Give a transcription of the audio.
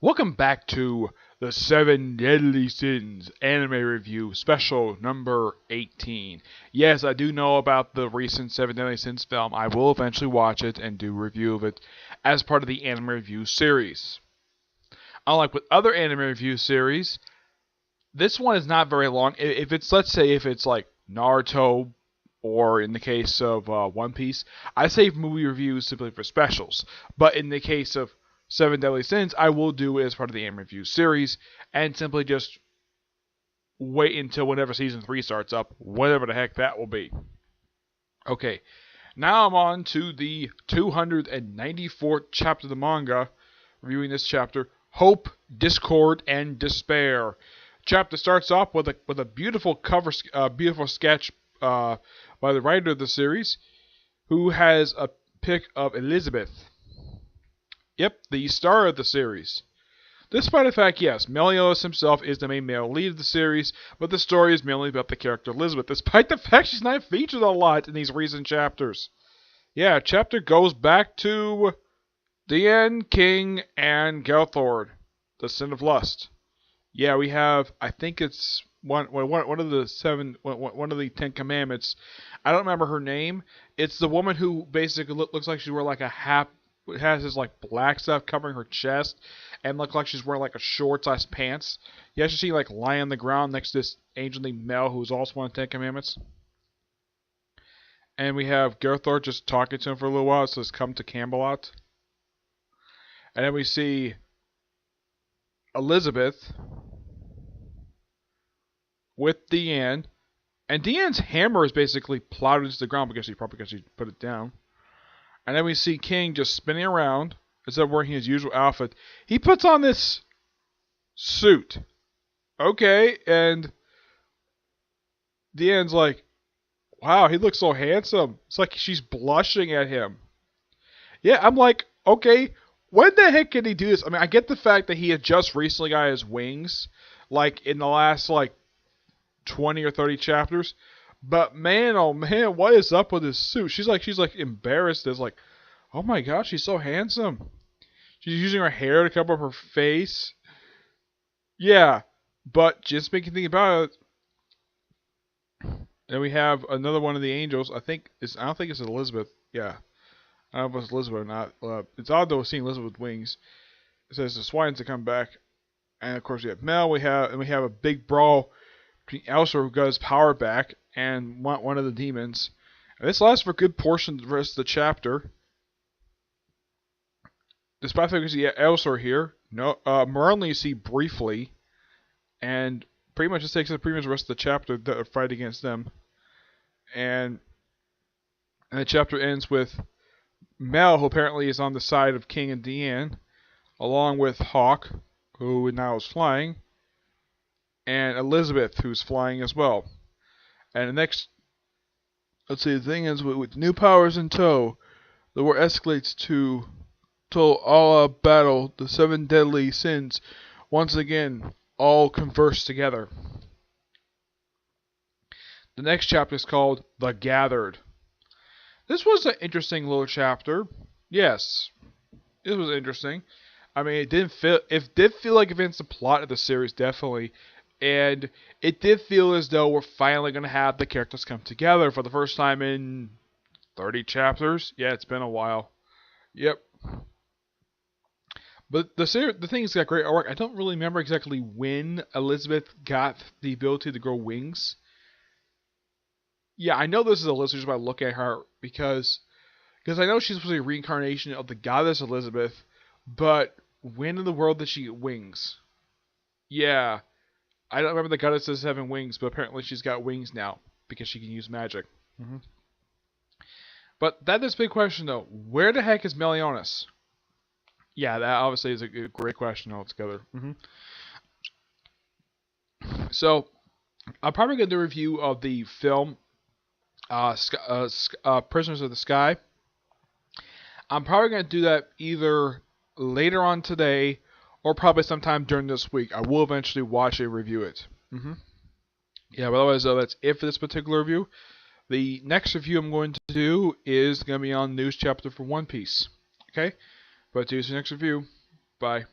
Welcome back to the Seven Deadly Sins anime review special number 18. Yes, I do know about the recent Seven Deadly Sins film. I will eventually watch it and do a review of it as part of the anime review series. Unlike with other anime review series, this one is not very long. If it's, let's say, if it's like Naruto, or in the case of One Piece, I save movie reviews simply for specials. But in the case of Seven Deadly Sins, I will do it as part of the anime review series, and simply just wait until whenever season 3 starts up, whatever the heck that will be. Okay, now I'm on to the 294th chapter of the manga, reviewing this chapter, Hope, Discord, and Despair. Chapter starts off with a beautiful cover, beautiful sketch by the writer of the series, who has a pic of Elizabeth. Yep, the star of the series. Despite the fact, yes, Meliodas himself is the main male lead of the series, but the story is mainly about the character Elizabeth, despite the fact she's not featured a lot in these recent chapters. Yeah, chapter goes back to Dian, King, and Gelthord, the Sin of Lust. Yeah, we have, I think it's one of the 10 Commandments. I don't remember her name. It's the woman who basically looks like she wore like a hat, has this like black stuff covering her chest, and look like she's wearing like a short-sized pants. You actually see like lying on the ground next to this angel named Mel, who's also one of the 10 Commandments. And we have Gerthor just talking to him for a little while. It says, "Come to Camelot." And then we see Elizabeth with Deanne, and Deanne's hammer is basically plowed into the ground because she put it down. And then we see King just spinning around instead of wearing his usual outfit. He puts on this suit. Okay, and Deanne's like, "Wow, he looks so handsome." It's like she's blushing at him. Yeah, I'm like, okay, when the heck can he do this? I mean, I get the fact that he had just recently got his wings, like in the last like 20 or 30 chapters. But man, oh man, what is up with his suit? She's like embarrassed. It's like, oh my gosh, she's so handsome. She's using her hair to cover up her face. Yeah, but just make you think about it. And we have another one of the angels. I don't think it's Elizabeth. Yeah, I don't know if it's Elizabeth or not. It's odd though seeing Elizabeth with wings. It says the swines to come back, and of course we have Mel. We have a big brawl between Elsa, who got his power back, and one of the demons. And this lasts for a good portion of the rest of the chapter. Despite the fact we see Elsa here, Merlin you see briefly, and pretty much just takes up pretty much the rest of the chapter to fight against them. And the chapter ends with Mel, who apparently is on the side of King and Deanne, along with Hawk, who now is flying, and Elizabeth, who's flying as well. And the next, let's see, the thing is, with new powers in tow, the war escalates to all-out battle. The seven deadly sins once again all converse together. The next chapter is called The Gathered. This was an interesting little chapter. Yes, it was interesting. I mean, it did feel like advanced the plot of the series, definitely. And it did feel as though we're finally going to have the characters come together for the first time in 30 chapters. Yeah, it's been a while. Yep. But the thing's got great artwork. I don't really remember exactly when Elizabeth got the ability to grow wings. Yeah, I know this is Elizabeth just by looking at her because I know she's supposed to be a reincarnation of the goddess Elizabeth, but when in the world did she get wings? Yeah, I don't remember the goddesses having wings, but apparently she's got wings now because she can use magic. But that is a big question though. Where the heck is Meliodas? Yeah, that obviously is a great question altogether. So, I'm probably going to do a review of the film Prisoners of the Sky. I'm probably going to do that either later on today or probably sometime during this week. I will eventually watch and review it. Yeah, but otherwise, that's it for this particular review. The next review I'm going to do is going to be on the news chapter for One Piece. Okay? But to see you next review. Bye.